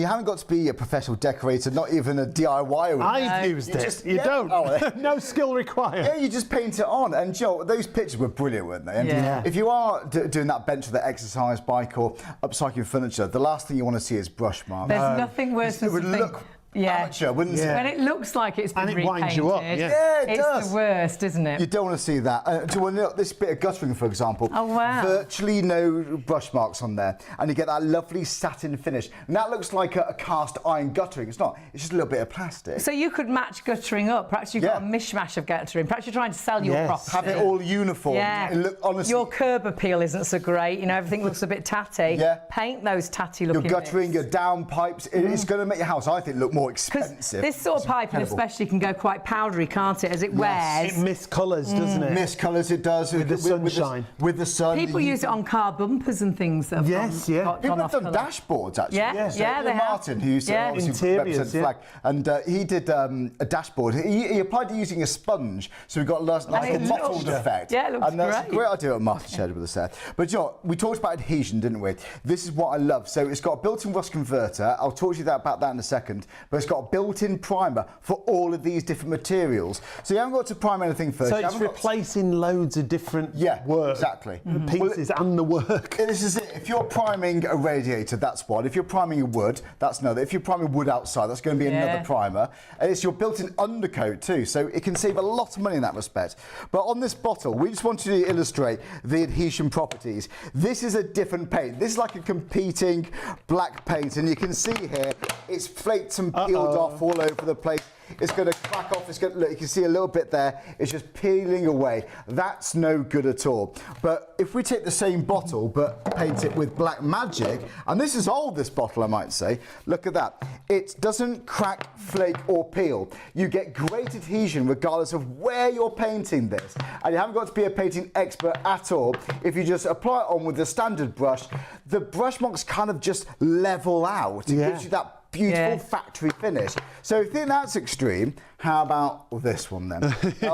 You haven't got to be a professional decorator, not even a DIY. I've used it. You don't. Oh, no skill required. Yeah, you just paint it on. And Joe, those pictures were brilliant, weren't they? And yeah. If you are doing that bench with the exercise bike or upcycling furniture, the last thing you want to see is brush marks. There's nothing worse than something... Amateur, wouldn't it? When it looks like it's been and it repainted, winds you up. Yeah, it does. It's the worst, isn't it? You don't want to see that. Look, this bit of guttering, for example, oh wow, virtually no brush marks on there, and you get that lovely satin finish. And that looks like a cast iron guttering. It's not. It's just a little bit of plastic. So you could match guttering up. Perhaps you've got a mishmash of guttering. Perhaps you're trying to sell your property. Have it all uniform. Yeah. Look, honestly, your curb appeal isn't so great. You know, everything looks a bit tatty. Yeah. Paint those tatty looking your guttering, bits. your downpipes. It's going to make your house, I think, look more expensive. This sort of piping especially can go quite powdery, can't it, as it wears? It miscolours, doesn't it? Miscolours, it does. With the sunshine. With the sun. People use it on car bumpers and things. That have People have done dashboards, actually. Yeah, they Martin, who used to obviously represent the flag, and he did a dashboard. He applied to using a sponge, so we got like a mottled effect. Yeah, it looks and that's a great idea what Martin shared with us there. But you know, we talked about adhesion, didn't we? This is what I love. So it's got a built-in rust converter. I'll talk to you about that in a second. But it's got a built-in primer for all of these different materials. So you haven't got to prime anything first. So it's replacing loads of different work. Exactly. Pieces and the work. This is it. If you're priming a radiator, that's one. If you're priming a wood, that's another. If you're priming wood outside, that's going to be another primer. And it's your built-in undercoat too, so it can save a lot of money in that respect. But on this bottle, we just wanted to illustrate the adhesion properties. This is a different paint. This is like a competing black paint, and you can see here, it's flaked and peeled off all over the place. It's going to crack off. It's going to, look, you can see a little bit there. It's just peeling away. That's no good at all. But if we take the same bottle but paint it with black magic, and this is old, this bottle, I might say, look at that. It doesn't crack, flake or peel. You get great adhesion regardless of where you're painting this. And you haven't got to be a painting expert at all. If you just apply it on with the standard brush, the brush marks kind of just level out. It gives you that beautiful factory finish. So if you think that's extreme, how about this one then?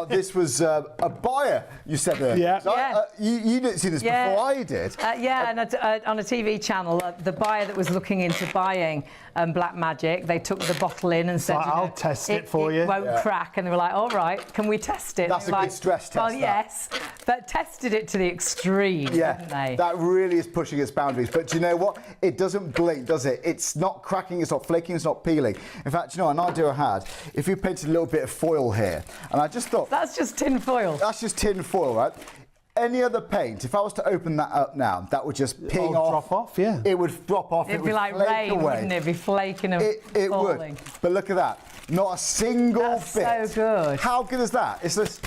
This was a buyer, you said earlier. You didn't see this before I did. And on a TV channel, the buyer that was looking into buying Black Magic, they took the bottle in and said, I'll test it for you. It won't crack. And they were like, all right, can we test it? That's a good stress test. Well, yes, but tested it to the extreme, didn't they? That really is pushing its boundaries. But do you know what? It doesn't blink, does it? It's not cracking, it's not flaking, it's not peeling. In fact, you know, an idea I had, if you painted a little bit of foil here, and I just thought... That's just tin foil. That's just tin foil, right? Any other paint, if I was to open that up now, that would just ping off. Drop off, yeah. It would drop off. It'd be like rain, wouldn't it? It'd be flaking and it falling. Would. But look at that. Not a single bit. That's so good. How good is that? It's this...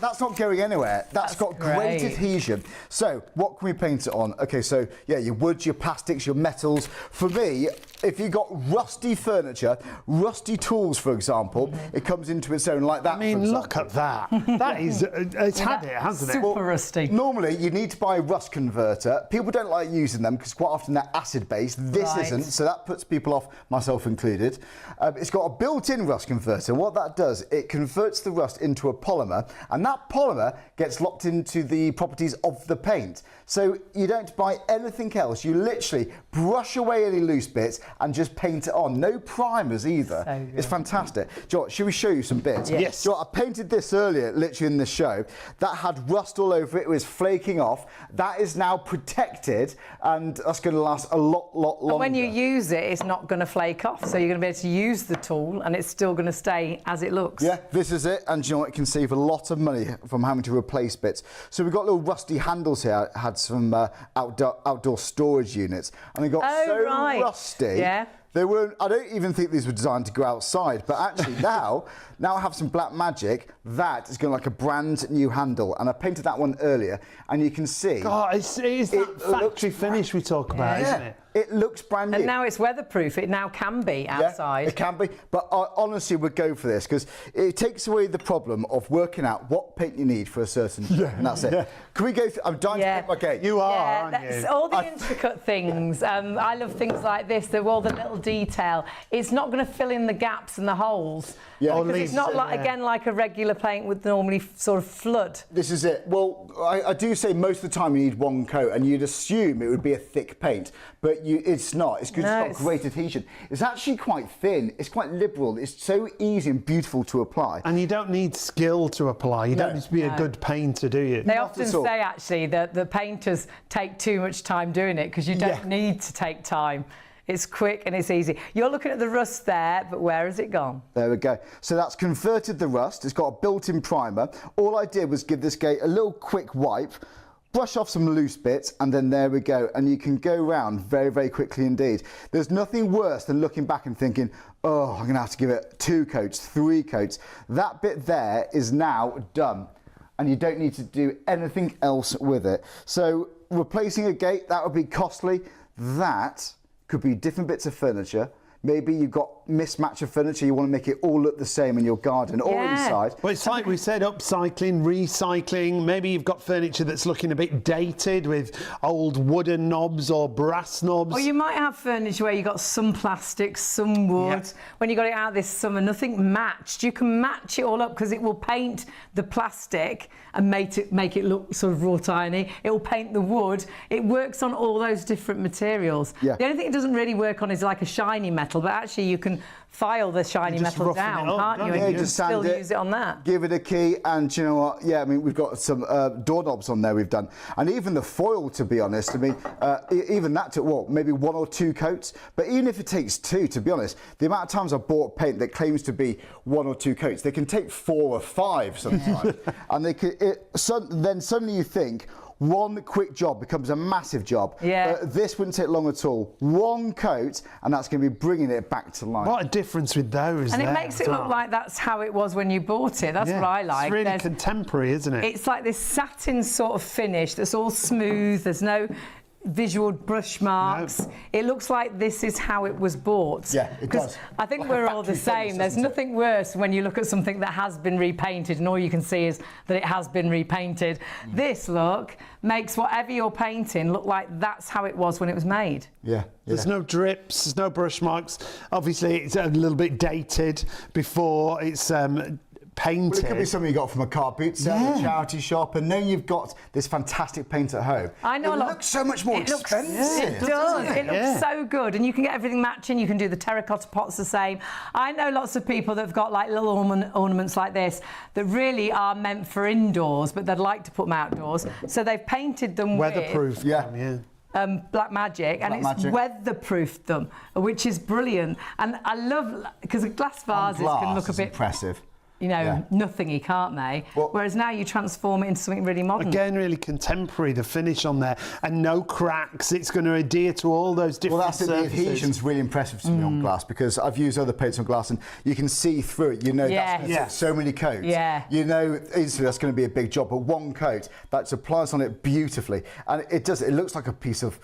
That's not going anywhere. That's got great adhesion. So what can we paint it on? Okay, so yeah, your woods, your plastics, your metals. For me, if you've got rusty furniture, rusty tools, for example, it comes into its own like that. I mean, look at that. That is, it's had it, hasn't it? Super rusty. Normally, you need to buy a rust converter. People don't like using them because quite often they're acid-based. This isn't, so that puts people off, myself included. It's got a built-in rust converter. What that does, it converts the rust into a polymer, and that polymer gets locked into the properties of the paint. So you don't buy anything else. You literally brush away any loose bits and just paint it on. No primers either. So it's fantastic. Joe, should we show you some bits? Yes. Joe, I painted this earlier, literally in the show. That had rust all over it. It was flaking off. That is now protected, and that's going to last a lot longer. And when you use it, it's not going to flake off. So you're going to be able to use the tool, and it's still going to stay as it looks. Yeah, this is it. And you know what? It can save a lot of money from having to replace bits. So we've got little rusty handles here. I had some outdoor storage units, and they got rusty. Yeah. They weren't. I don't even think these were designed to go outside. But actually, now I have some Black Magic. That is going like a brand new handle, and I painted that one earlier, and you can see. God, it's that factory finish we talk about, isn't it? It looks brand new. And now it's weathurproof. It now can be outside. Yeah, it can be. But I honestly would go for this because it takes away the problem of working out what paint you need for a certain and that's it. Can we go through? I'm dying to paint my gate. You are, aren't you? All the intricate things. I love things like this. They're all the little detail. It's not going to fill in the gaps and the holes. Yeah. Because it's not like, again, like a regular paint would normally sort of flood. This is it. Well, I do say most of the time you need one coat, and you'd assume it would be a thick paint, but it's not. It's because it's got great adhesion. It's actually quite thin. It's quite liberal. It's so easy and beautiful to apply. And you don't need skill to apply. You don't need to be a good painter, do you? They often say, actually, that the painters take too much time doing it because you don't need to take time. It's quick and it's easy. You're looking at the rust there, but where has it gone? There we go. So that's converted the rust. It's got a built-in primer. All I did was give this gate a little quick wipe, brush off some loose bits, and then there we go. And you can go round very, very quickly indeed. There's nothing worse than looking back and thinking, oh, I'm going to have to give it 2 coats, 3 coats. That bit there is now done. And you don't need to do anything else with it. So replacing a gate, that would be costly. That could be different bits of furniture. Maybe you've got mismatch of furniture, you want to make it all look the same in your garden or inside. Well, it's like we said, upcycling, recycling. Maybe you've got furniture that's looking a bit dated with old wooden knobs or brass knobs. Or you might have furniture where you've got some plastic, some wood. Yeah. When you got it out this summer, nothing matched. You can match it all up because it will paint the plastic and make it look sort of wrought irony. It will paint the wood. It works on all those different materials. Yeah. The only thing it doesn't really work on is like a shiny metal, but actually you can file the shiny metal down, can't you? And you can still use it on that. Give it a key, and you know what? Yeah, I mean, we've got some doorknobs on there we've done. And even the foil, to be honest, I mean, even that took, what, maybe 1 or 2 coats? But even if it takes 2, to be honest, the amount of times I've bought paint that claims to be 1 or 2 coats, they can take 4 or 5 sometimes. And they can, then suddenly you think, one quick job becomes a massive job. Yeah. This wouldn't take long at all. 1 coat, and that's going to be bringing it back to life. What a difference with those. And it makes it look like that's how it was when you bought it. That's what I like. It's really contemporary, isn't it? It's like this satin sort of finish that's all smooth. There's no visual brush marks. No. It looks like this is how it was bought. Yeah, it does. I think we're all the same. There's nothing worse when you look at something that has been repainted and all you can see is that it has been repainted. This look makes whatever you're painting look like that's how it was when it was made. Yeah. There's no drips, there's no brush marks. Obviously, it's a little bit dated before it's painted. Well, it could be something you got from a car boot set, a charity shop, and then you've got this fantastic paint at home. I know it looks so much more expensive. It does. It looks so good, and you can get everything matching. You can do the terracotta pots the same. I know lots of people that have got like little ornaments like this that really are meant for indoors, but they'd like to put them outdoors. So they've painted them weatherproof. Black magic, and it's weatherproofed them, which is brilliant. And I love, because glass vases can look a bit impressive. You know, nothingy, can't they? Well, whereas now you transform it into something really modern. Again, really contemporary, the finish on there, and no cracks. It's going to adhere to all those different surfaces. The adhesion's really impressive to me on glass, because I've used other paints on glass and you can see through it. You know that's going to take so many coats. Yeah. You know instantly that's going to be a big job, but 1 coat that applies on it beautifully, and it does. It looks like a piece of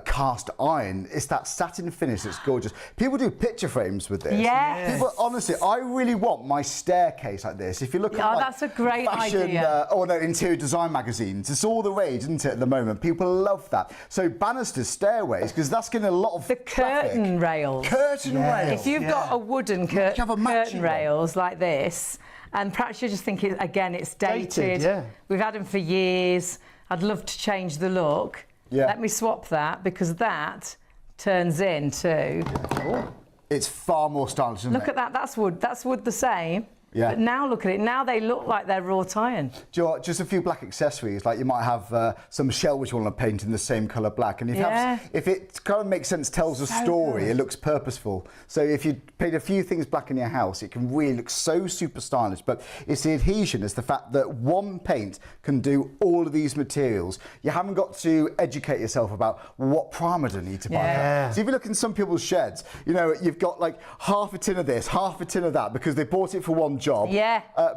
cast iron. It's that satin finish that's gorgeous. People do picture frames with this. Yes. People, honestly, I really want my staircase like this. If you look at that's a great fashion, idea. Interior design magazines, it's all the rage, isn't it, at the moment? People love that. So banisters, stairways, because that's getting a lot of curtain rails. Curtain rails. If you've got a wooden curtain rails like this, and perhaps you're just thinking, again, it's dated. We've had them for years. I'd love to change the look. Let me swap that, because that turns into... It's far more stylish, isn't it? Look at that. That's wood. That's wood the same. Yeah. But now look at it. Now they look like they're wrought iron. Do you know what? Just a few black accessories. Like you might have some shell which you want to paint in the same colour black. And if it kind of makes sense, tells a story, it looks purposeful. So if you paint a few things black in your house, it can really look so super stylish. But it's the adhesion. It's the fact that 1 paint can do all of these materials. You haven't got to educate yourself about what primer do I need to buy. So if you look in some people's sheds, you know, you've got like half a tin of this, half a tin of that, because they bought it for 1 job.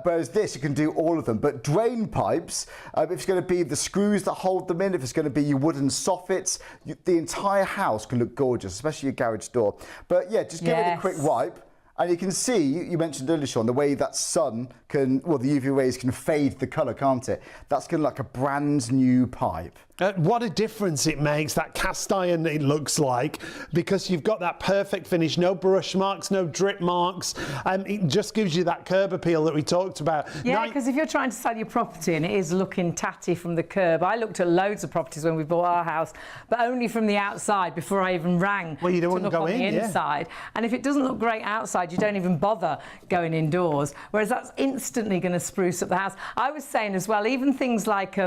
Whereas this, you can do all of them. But drain pipes, if it's going to be the screws that hold them in, if it's going to be your wooden soffits, the entire house can look gorgeous, especially your garage door. But yeah, just give it a quick wipe. And you can see, you mentioned earlier, Sean, the way that sun can, well, the UV rays can fade the colour, can't it? That's going to look like a brand new pipe. What a difference it makes, that cast iron, it looks like, because you've got that perfect finish, no brush marks, no drip marks, and it just gives you that curb appeal that we talked about. Yeah, because if you're trying to sell your property and it is looking tatty from the curb, I looked at loads of properties when we bought our house, but only from the outside before I even rang. Well, you don't to want to look go on in, the inside. And if it doesn't look great outside, you don't even bother going indoors, whereas that's instantly going to spruce up the house. I was saying as well, even things like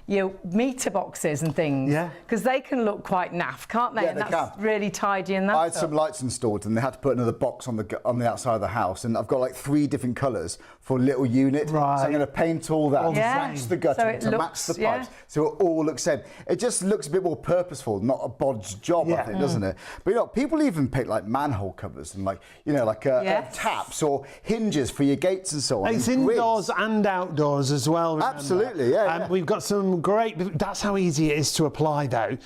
meter boxes and things, because they can look quite naff, can't they? Yeah, and they that's can. really tidy and that. I had some lights installed and they had to put another box on the outside of the house, and I've got like 3 different colours for a little unit. Right. So I'm going to paint all that to match the gutter, So to match the pipes, so it all looks same. It just looks a bit more purposeful, not a bodged job, I think, doesn't it? But you know, people even paint like manhole covers and taps or hinges for your gates and so on. It's indoors and outdoors as well. Remember. Absolutely, yeah. We've got some great. That's how easy it is to apply, though.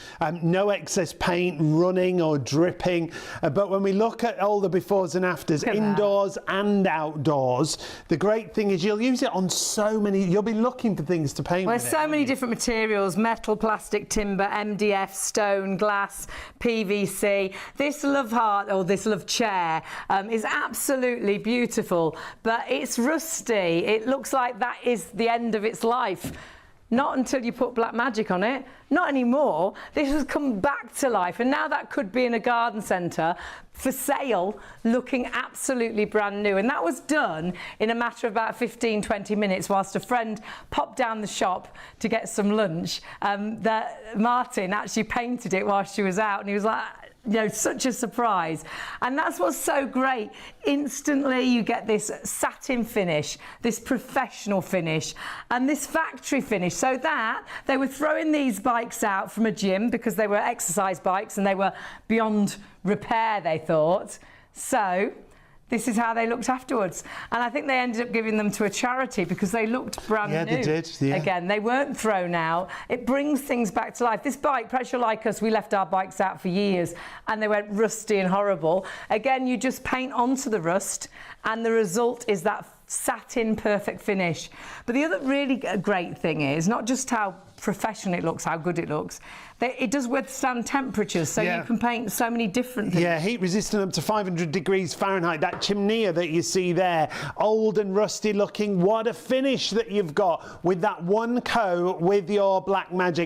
No excess paint running or dripping. But when we look at all the befores and afters, indoors and outdoors, the great thing is you'll use it on so many. You'll be looking for things to paint. Well, with there's so many different materials: metal, plastic, timber, MDF, stone, glass, PVC. This love heart or this love chair is absolutely beautiful, but it's rusty. It looks like that is the end of its life. Not until you put black magic on it. Not anymore. This has come back to life, and now that could be in a garden centre for sale, looking absolutely brand new. And that was done in a matter of about 15-20 minutes whilst a friend popped down the shop to get some lunch. That Martin actually painted it while she was out, and he was like, you know, such a surprise. And that's what's so great. Instantly you get this satin finish, this professional finish, and this factory finish. So that they were throwing these bikes out from a gym because they were exercise bikes and they were beyond repair, they thought. So this is how they looked afterwards. And I think they ended up giving them to a charity because they looked brand new. Yeah, they did. Yeah. Again, they weren't thrown out. It brings things back to life. This bike, perhaps you're like us, we left our bikes out for years and they went rusty and horrible. Again, you just paint onto the rust and the result is that satin perfect finish. But the other really great thing is not just how professional it looks, how good it looks, it does withstand temperatures, so you can paint so many different things. Yeah, heat resistant up to 500 degrees Fahrenheit. That chimney that you see there, old and rusty looking, what a finish that you've got with that one coat with your black magic.